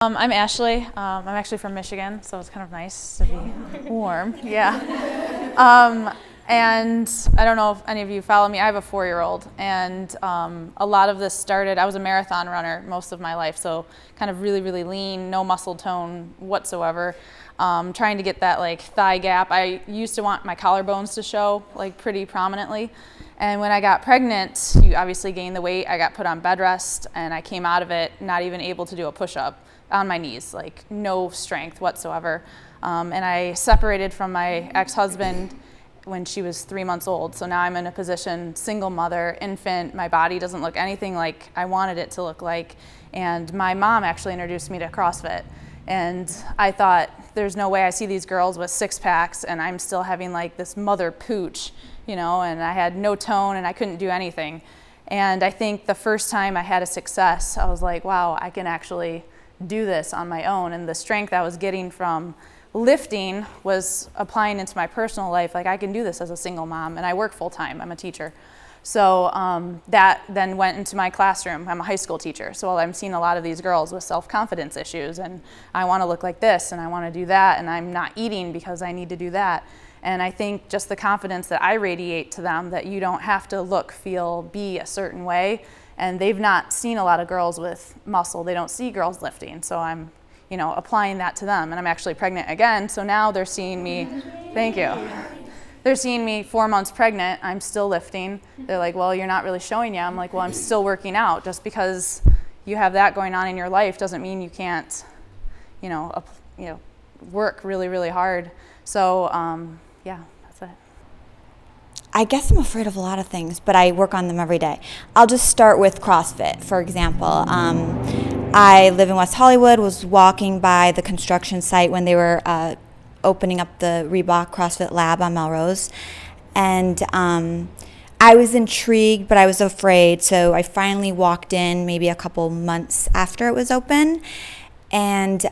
I'm Ashley. I'm actually from Michigan, so it's kind of nice to be warm. Yeah. And I don't know if any of you follow me. I have a 4-year-old, and a lot of this started, I was a marathon runner most of my life, so kind of really, really lean, no muscle tone whatsoever. Trying to get that like thigh gap. I used to want my collarbones to show like pretty prominently. And when I got pregnant, you obviously gain the weight. I got put on bed rest, and I came out of it not even able to do a push-up on my knees, like no strength whatsoever. And I separated from my ex-husband when she was 3 months old. So now I'm in a position, single mother, infant, my body doesn't look anything like I wanted it to look like. And my mom actually introduced me to CrossFit. And I thought, there's no way I see these girls with 6-packs and I'm still having like this mother pooch, you know, and I had no tone and I couldn't do anything. And I think the first time I had a success, I was like, wow, I can actually do this on my own. And the strength I was getting from lifting was applying into my personal life. Like, I can do this as a single mom, and I work full time. I'm a teacher. So that then went into my classroom. I'm a high school teacher, so I'm seeing a lot of these girls with self-confidence issues, and I want to look like this, and I want to do that, and I'm not eating because I need to do that. And I think just the confidence that I radiate to them, that you don't have to look, feel, be a certain way. And they've not seen a lot of girls with muscle. They don't see girls lifting. So I'm, you know, applying that to them. And I'm actually pregnant again. So now they're seeing me, thank you. They're seeing me 4 months pregnant. I'm still lifting. They're like, well, you're not really showing yet. I'm like, well, I'm still working out. Just because you have that going on in your life doesn't mean you can't, work really, really hard. So, yeah. I guess I'm afraid of a lot of things, but I work on them every day. I'll just start with CrossFit, for example. I live in West Hollywood, was walking by the construction site when they were opening up the Reebok CrossFit Lab on Melrose. And I was intrigued, but I was afraid. So I finally walked in maybe a couple months after it was open. And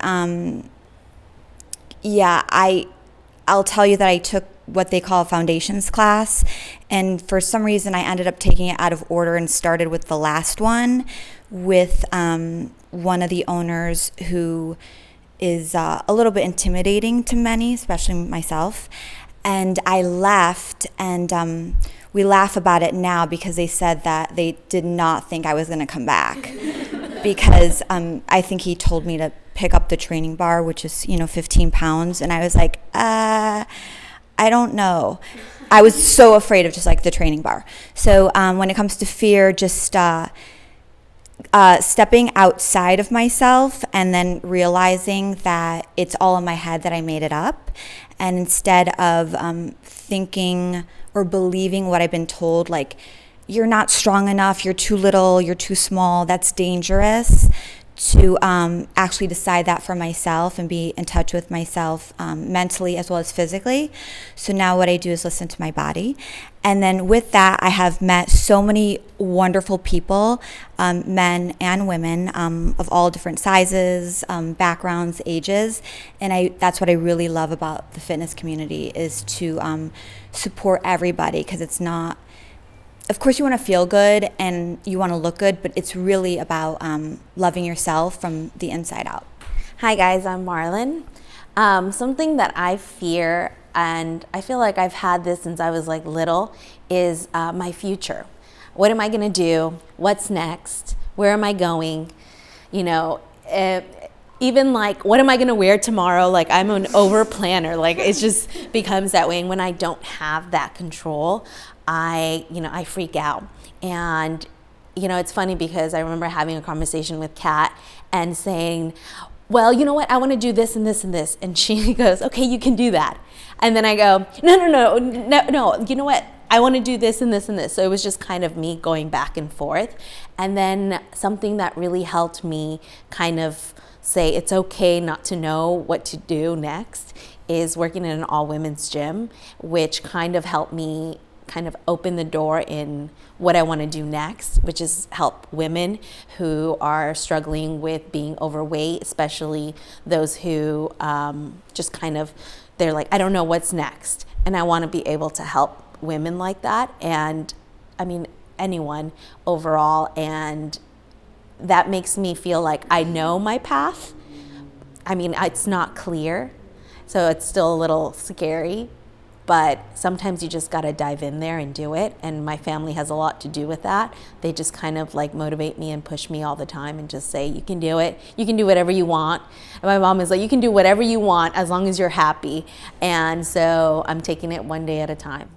I'll tell you that I took what they call a foundations class, and for some reason I ended up taking it out of order and started with the last one with one of the owners who is a little bit intimidating to many, especially myself. And I left, and we laugh about it now because they said that they did not think I was going to come back because I think he told me to pick up the training bar, which is 15 pounds, and I was like, I don't know. I was so afraid of just like the training bar. So when it comes to fear, just stepping outside of myself and then realizing that it's all in my head, that I made it up. And instead of thinking or believing what I've been told, like, you're not strong enough, you're too little, you're too small, that's dangerous, to actually decide that for myself and be in touch with myself mentally as well as physically. So now what I do is listen to my body. And then with that, I have met so many wonderful people, men and women of all different sizes, backgrounds, ages. And that's what I really love about the fitness community, is to support everybody, because it's not, of course you want to feel good and you want to look good, but it's really about loving yourself from the inside out. Hi guys, I'm Marlon. Something that I fear, and I feel like I've had this since I was like little, is my future. What am I going to do? What's next? Where am I going? Even like, what am I going to wear tomorrow? Like, I'm an over planner. Like, it just becomes that way. And when I don't have that control, I freak out. And, it's funny because I remember having a conversation with Kat and saying, well, you know what? I want to do this and this and this. And she goes, okay, you can do that. And then I go, no. You know what? I want to do this and this and this. So it was just kind of me going back and forth. And then something that really helped me kind of say it's okay not to know what to do next is working in an all-women's gym, which kind of helped me kind of open the door in what I want to do next, which is help women who are struggling with being overweight, especially those who just kind of, they're like, I don't know what's next. And I want to be able to help women like that. And I mean, anyone overall. And that makes me feel like I know my path I mean, it's not clear, so it's still a little scary, but sometimes you just got to dive in there and do it. And my family has a lot to do with that. They just kind of like motivate me and push me all the time and just say, you can do it. You can do whatever you want. And my mom is like, you can do whatever you want as long as you're happy. And so I'm taking it one day at a time.